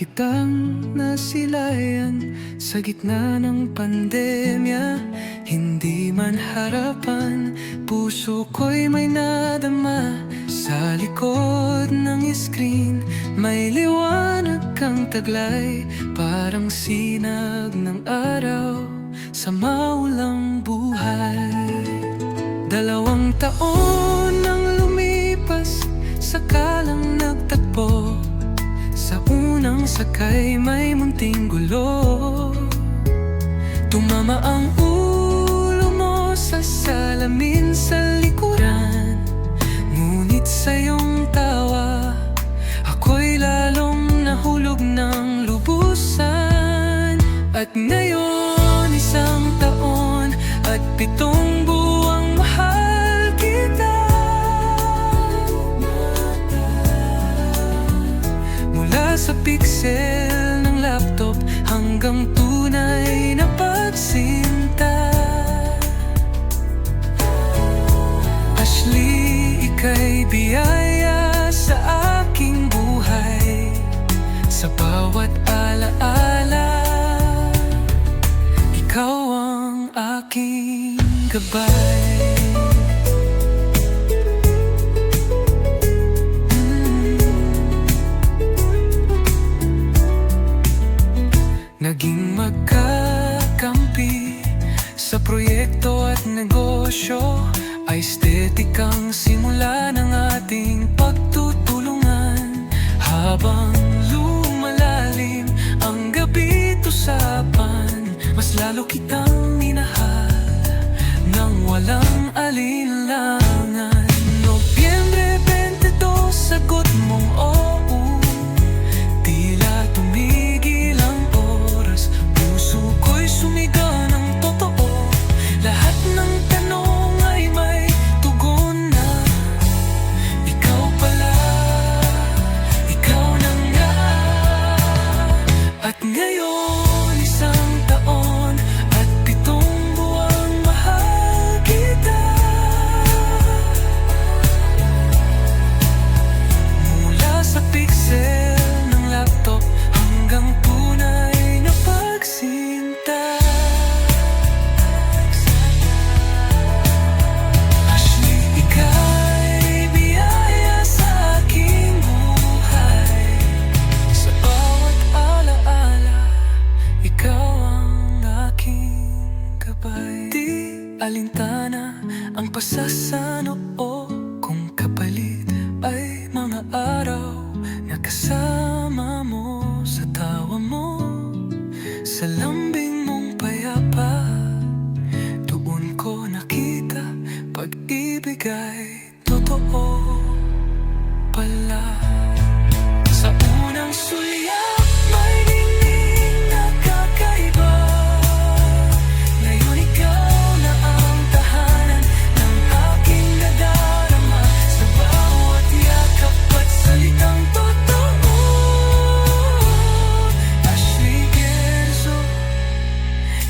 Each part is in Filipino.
kitang nasilayan sa gitna ng pandemya. Hindi man harapan, puso ko'y may nadama. Sa likod ng screen, may liwanag kang taglay, parang sinag ng araw sa maulang buhay. 2 taon nang lumipas, sakalang nagtagpo. Sa unang sakay may munting gulo. Tumama ang ulo mo sa salamin sa likuran, ngunit sa iyong tawa ako'y lalong nahulog ng lubusan. At ngayon 1 taon at 7 buwang mahal kita. Mula sa pixel ng laptop hanggang tunay na pagsinta. Ashley, ika'y biyaya sa aking buhay. Sa bawat alaala, ikaw ang aking gabay. Naging magkakampi sa proyekto at negosyo. Aesthetic ang simula ng ating pagtutulungan. Habang lumalalim ang gabi't usapan, mas lalo kitang minahal nang walang alinlangan. Nobyembre 22, sagot mong oo. Tila tumigil ang oras, puso ko'y sumigaw ng totoo. Lahat ng tanong ay may tugon na. Ikaw pala, ikaw na nga. At ngayon 1 taon at 7 buwang mahal kita. Mula sa pixel ng laptop hanggang tunay na pagsinta. Ashley, ika'y biyaya sa aking buhay. Sa bawat alaala, ikaw ang aking gabay. Di alintana ang pasasano o kung kapalit ay mga araw na kasama mo sa tawa mo, sa lambing mong payapa. Doon ko nakita pag-ibig ay totoo pala. Sa unang sulyak may ningning na kakaiba. Ngayon ikaw na ang tahanan ng aking nadarama. Sa bawat yakap at salitang totoo. Ashley Gerzo,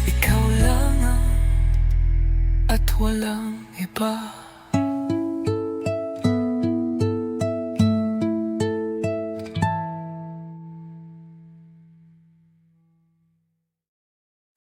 ikaw lang at walang iba.